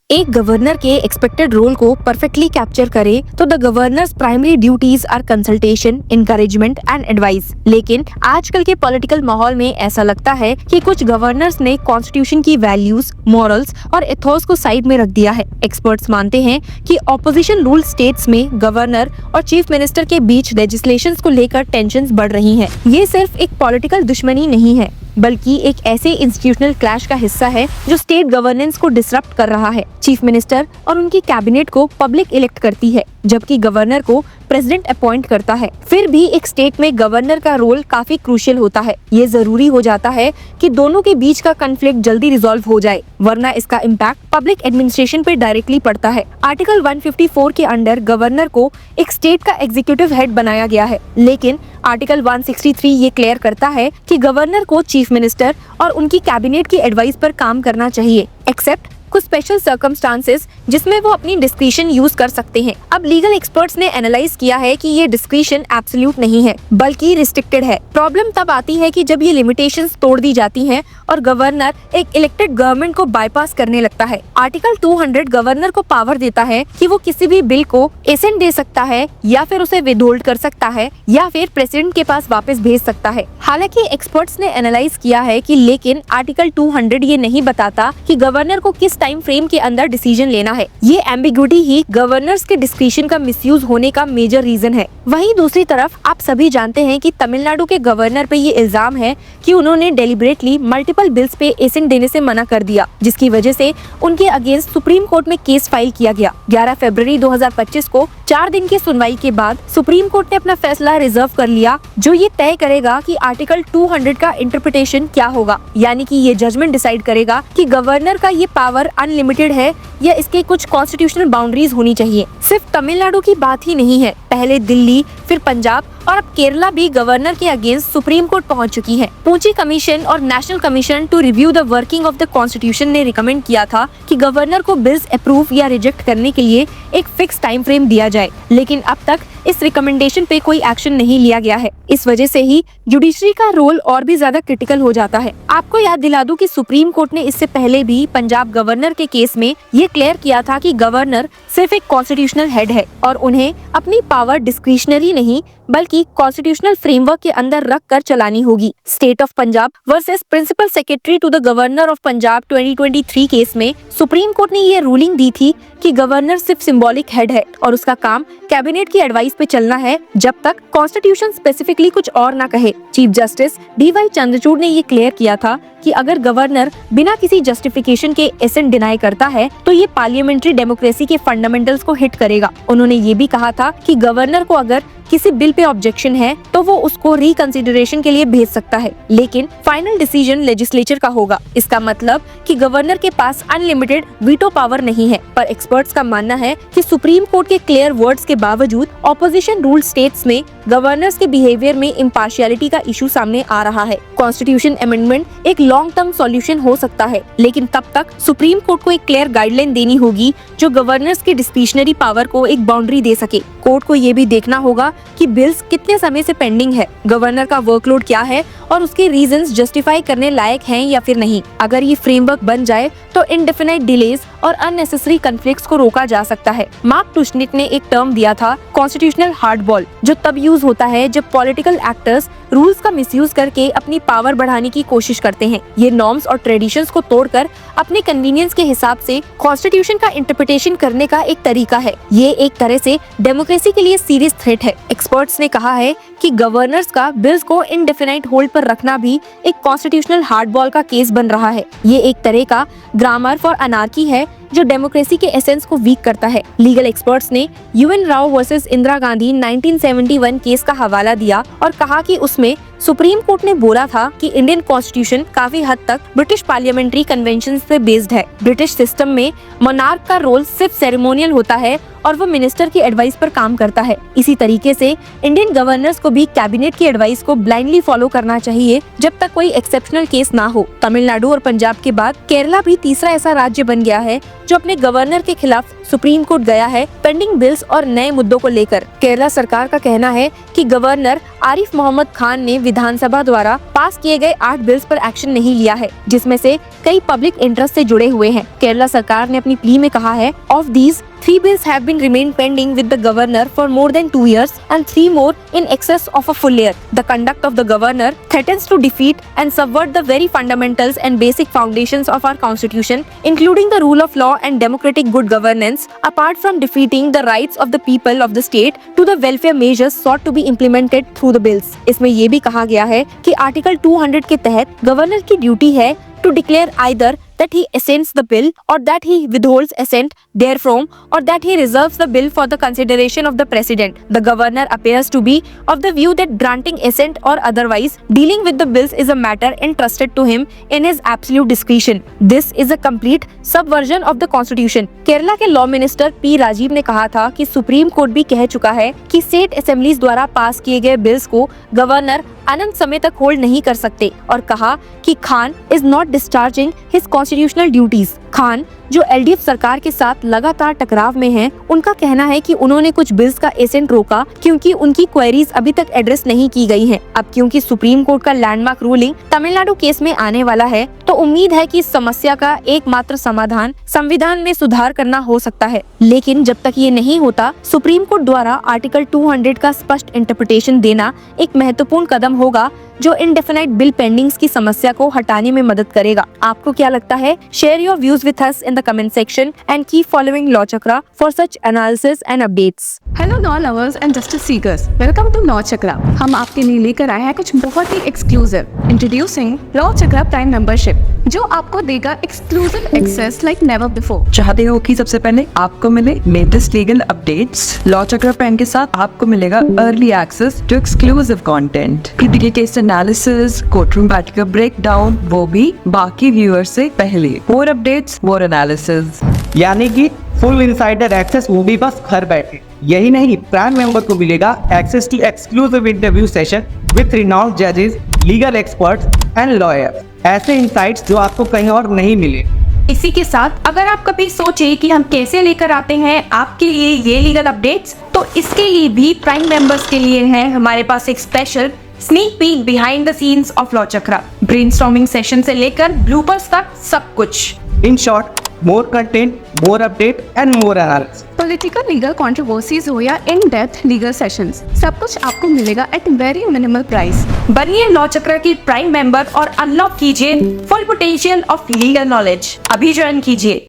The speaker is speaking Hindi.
एक गवर्नर के एक्सपेक्टेड रोल को परफेक्टली कैप्चर करे तो the governor's primary duties are consultation, encouragement and advice. लेकिन आजकल के पॉलिटिकल माहौल में ऐसा लगता है कि कुछ गवर्नर्स ने कॉन्स्टिट्यूशन की वैल्यूज, मॉरल्स और एथोस को साइड में रख दिया है। एक्सपर्ट्स मानते हैं कि ऑपोजिशन रूल स्टेट्स में गवर्नर और चीफ मिनिस्टर के बीच लेजिस्लेशंस को लेकर टेंशंस बढ़ रही हैं। ये सिर्फ एक पॉलिटिकल दुश्मनी नहीं है, बल्कि एक ऐसे इंस्टीट्यूशनल क्लैश का हिस्सा है जो स्टेट गवर्नेंस को डिसरप्ट कर रहा है। चीफ मिनिस्टर और उनकी कैबिनेट को पब्लिक इलेक्ट करती है, जबकि गवर्नर को प्रेसिडेंट अपॉइंट करता है। फिर भी एक स्टेट में गवर्नर का रोल काफी क्रूशियल होता है। ये जरूरी हो जाता है कि दोनों के बीच का कॉन्फ्लिक्ट जल्दी रिजॉल्व हो जाए, वरना इसका इम्पैक्ट पब्लिक एडमिनिस्ट्रेशन पे डायरेक्टली पड़ता है। आर्टिकल 154 के अंडर गवर्नर को एक स्टेट का एग्जीक्यूटिव हेड बनाया गया है, लेकिन आर्टिकल 163 ये क्लियर करता है कि गवर्नर को चीफ मिनिस्टर और उनकी कैबिनेट की एडवाइस पर काम करना चाहिए, एक्सेप्ट कुछ स्पेशल सर्कमस्टांसेस जिसमें वो अपनी डिस्क्रिशन यूज कर सकते हैं। अब लीगल एक्सपर्ट्स ने एनालाइज किया है कि ये डिस्क्रिशन एब्सोल्यूट नहीं है, बल्कि रिस्ट्रिक्टेड है। प्रॉब्लम तब आती है कि जब ये लिमिटेशंस तोड़ दी जाती हैं और गवर्नर एक इलेक्टेड गवर्नमेंट को बाईपास करने लगता है। आर्टिकल 200 गवर्नर को पावर देता है कि वो किसी भी बिल को एसेंट दे सकता है, या फिर उसे विदहोल्ड कर सकता है, या फिर प्रेसिडेंट के पास वापस भेज सकता है। हालांकि एक्सपर्ट्स ने एनालाइज किया है कि लेकिन आर्टिकल 200 ये नहीं बताता कि गवर्नर को किस टाइम फ्रेम के अंदर डिसीजन लेना है। ये एम्बिग्यूटी ही गवर्नर्स के डिस्क्रिशन का मिसयूज होने का मेजर रीजन है। वहीं दूसरी तरफ आप सभी जानते हैं कि तमिलनाडु के गवर्नर पे ये इल्जाम है कि उन्होंने डेलिबरेटली मल्टीपल बिल्स पे एसेंट देने से मना कर दिया, जिसकी वजह से उनके अगेंस्ट सुप्रीम कोर्ट में केस फाइल किया गया। 11 फरवरी 2025 को 4 दिन की सुनवाई के बाद सुप्रीम कोर्ट ने अपना फैसला रिजर्व कर लिया, जो ये तय करेगा कि आर्टिकल 200 का इंटरप्रिटेशन क्या होगा। यानी कि ये जजमेंट डिसाइड करेगा कि गवर्नर का ये पावर अनलिमिटेड है या इसके कुछ कॉन्स्टिट्यूशनल बाउंड्रीज होनी चाहिए। सिर्फ तमिलनाडु की बात ही नहीं है, पहले दिल्ली, फिर पंजाब और अब केरला भी गवर्नर के अगेंस्ट सुप्रीम कोर्ट पहुंच चुकी है। पूंची कमीशन और national commission to review the working of the constitution ने रिकमेंड किया था कि गवर्नर को बिल्स अप्रूव या रिजेक्ट करने के लिए एक फिक्स टाइम फ्रेम दिया जाए, लेकिन अब तक इस रिकमेंडेशन पे कोई एक्शन नहीं लिया गया है। इस वजह से ही जुडिशरी का रोल और भी ज्यादा क्रिटिकल हो जाता है। आपको याद दिला दूं कि सुप्रीम कोर्ट ने इससे पहले भी पंजाब गवर्नर के केस में ये क्लियर किया था कि गवर्नर सिर्फ एक कॉन्स्टिट्यूशनल हेड है और उन्हें अपनी पावर डिस्क्रिशनरी नहीं बल्कि कॉन्स्टिट्यूशनल फ्रेमवर्क के अंदर रख कर चलानी होगी। State of Punjab versus principal secretary to the governor of Punjab 2023 case में सुप्रीम कोर्ट ने ये रूलिंग दी थी कि गवर्नर सिर्फ सिंबॉलिक हेड है और उसका काम कैबिनेट की एडवाइस पे चलना है जब तक कॉन्स्टिट्यूशन स्पेसिफिकली कुछ और ना कहे। Chief justice D.Y.. चंद्रचूड़ ने ये क्लियर किया था कि अगर गवर्नर बिना किसी जस्टिफिकेशन के एसेंट डिनाई करता है तो ये पार्लियामेंट्री डेमोक्रेसी के फंडामेंटल्स को हिट करेगा। उन्होंने ये भी कहा था कि गवर्नर को अगर किसी बिल पे ऑब्जेक्शन है तो वो उसको रिकंसिडरेशन के लिए भेज सकता है, लेकिन फाइनल डिसीजन लेजिस्लेचर का होगा। इसका मतलब कि गवर्नर के पास अनलिमिटेड वीटो पावर नहीं है। पर एक्सपर्ट्स का मानना है कि सुप्रीम कोर्ट के क्लियर वर्ड्स के बावजूद ऑपोजिशन रूल स्टेट्स में गवर्नर्स के बिहेवियर में इम्पार्शियलिटी का इशू सामने आ रहा है। कॉन्स्टिट्यूशन अमेंडमेंट एक लॉन्ग टर्म सॉल्यूशन हो सकता है, लेकिन तब तक सुप्रीम कोर्ट को एक क्लियर गाइडलाइन देनी होगी जो गवर्नर्स के डिस्क्रिशनरी पावर को एक बाउंड्री दे सके। कोर्ट को ये भी देखना होगा कि बिल्स कितने समय से पेंडिंग है, गवर्नर का वर्कलोड क्या है और उसके रीजंस जस्टिफाई करने लायक हैं या फिर नहीं। अगर ये फ्रेमवर्क बन जाए तो इनडेफिनाइट डिलेज और अननेसेसरी कॉन्फ्लिक्ट्स को रोका जा सकता है। मार्क टुशनिक ने एक टर्म दिया था कॉन्स्टिट्यूशनल हार्डबॉल, जो तब यूज होता है जब पॉलिटिकल एक्टर्स रूल्स का मिसयूज करके अपनी पावर बढ़ाने की कोशिश करते हैं। ये नॉर्म्स और ट्रेडिशंस को तोड़कर अपने कन्वीनियंस के हिसाब से कॉन्स्टिट्यूशन का इंटरप्रिटेशन करने का एक तरीका है। ये एक तरह से डेमोक्रेसी के लिए सीरियस थ्रेट है। एक्सपर्ट्स ने कहा है कि गवर्नर्स का बिल्स को इंडेफिनाइट होल्ड पर रखना भी एक कॉन्स्टिट्यूशनल हार्डबॉल का केस बन रहा है। ये एक तरह का ग्रामर फॉर अनार्की है जो डेमोक्रेसी के एसेंस को वीक करता है। लीगल एक्सपर्ट्स ने UN Rao versus Indira Gandhi 1971 case का हवाला दिया और कहा कि उसमें सुप्रीम कोर्ट ने बोला था कि इंडियन कॉन्स्टिट्यूशन काफी हद तक ब्रिटिश पार्लियामेंट्री कन्वेंशन पे बेस्ड है। ब्रिटिश सिस्टम में मोनार्क का रोल सिर्फ सेरेमोनियल होता है और वो मिनिस्टर की एडवाइस पर काम करता है। इसी तरीके से इंडियन गवर्नर्स को भी कैबिनेट की एडवाइस को ब्लाइंडली फॉलो करना चाहिए जब तक कोई एक्सेप्शनल केस ना हो। तमिलनाडु और पंजाब के बाद केरला भी तीसरा ऐसा राज्य बन गया है जो अपने गवर्नर के खिलाफ सुप्रीम कोर्ट गया है पेंडिंग बिल्स और नए मुद्दों को लेकर। केरला सरकार का कहना है कि गवर्नर आरिफ मोहम्मद खान ने विधानसभा द्वारा पास किए गए 8 बिल्स पर एक्शन नहीं लिया है, जिसमें से कई पब्लिक इंटरेस्ट से जुड़े हुए हैं। केरला सरकार ने अपनी प्ली में कहा है, of these 3 bills have been remained pending with the governor for more than 2 years and 3 more in excess of a full year. The conduct of the governor threatens to defeat and subvert the very fundamentals and basic foundations of our constitution, including the rule of law and democratic good governance, apart from defeating the rights of the people of the state to the welfare measures sought to be implemented through the bills. इसमें ये भी कहा गया है कि आर्टिकल 200 के तहत गवर्नर की ड्यूटी है to declare either that he assents the bill or that he withholds assent therefrom or that he reserves the bill for the consideration of the president. The governor appears to be of the view that granting assent or otherwise dealing with the bills is a matter entrusted to him in his absolute discretion. This is a complete subversion of the constitution. Kerala के लॉ मिनिस्टर पी राजीव ने कहा था कि सुप्रीम कोर्ट भी कह चुका है कि स्टेट असेंबलीज द्वारा पास किए गए बिल्स को गवर्नर अनंत समय तक होल्ड नहीं कर सकते और कहा कि Khan is not discharging his constitutional duties. Khan जो एलडीएफ सरकार के साथ लगातार टकराव में हैं, उनका कहना है कि उन्होंने कुछ बिल्स का एसेंट रोका क्योंकि उनकी क्वेरीज अभी तक एड्रेस नहीं की गई हैं। अब क्योंकि सुप्रीम कोर्ट का लैंडमार्क रूलिंग तमिलनाडु केस में आने वाला है, तो उम्मीद है कि इस समस्या का एकमात्र समाधान संविधान में सुधार करना हो सकता है। लेकिन जब तक ये नहीं होता, सुप्रीम कोर्ट द्वारा आर्टिकल 200 का स्पष्ट इंटरप्रिटेशन देना एक महत्वपूर्ण कदम होगा जो इंडेफिनाइट बिल पेंडिंग्स की समस्या को हटाने में मदद करेगा। आपको क्या लगता है? Share your views with us in the comment section and keep following Law Chakra for such analysis and updates. Hello law lovers and justice seekers, welcome to Law Chakra. हम आपके लिए लेकर आए हैं कुछ बहुत ही exclusive. Introducing Law Chakra prime membership, जो आपको देगा exclusive access like never before. चाहते हो कि सबसे पहले आपको मिले latest legal updates? Law Chakra prime के साथ आपको मिलेगा early access to exclusive content, case analysis, courtroom बैठ का ब्रेकडाउन, वो भी बाकी व्यूअर्स से पहले। मोर अपडेट्स, मोर एनालिसिस, यानी कि फुल इनसाइडर एक्सेस, वो भी बस घर बैठे। यही नहीं, प्राइम मेंबर को मिलेगा access to exclusive interview session with renowned जजेस, लीगल एक्सपर्ट्स एंड लॉयर्स। ऐसे इनसाइट्स जो आपको कहीं और नहीं मिले। इसी के साथ अगर आप कभी सोचे कि हम कैसे लेकर आते हैं आपके लिए ये लीगल अपडेट्स, तो इसके लिए भी प्राइम मेंबर्स के लिए है हमारे पास एक special sneak peek behind the scenes of law chakra. Brainstorming session से लेकर ब्लूपर्स तक सब कुछ। In short, more content, more update and more analysis. Political legal controversies हो या इन डेप्थ लीगल सेशंस, सब कुछ आपको मिलेगा एट वेरी मिनिमल प्राइस। बनिए लॉ चक्रा की प्राइम मेंबर और अनलॉक कीजिए full potential of legal knowledge. अभी ज्वाइन कीजिए।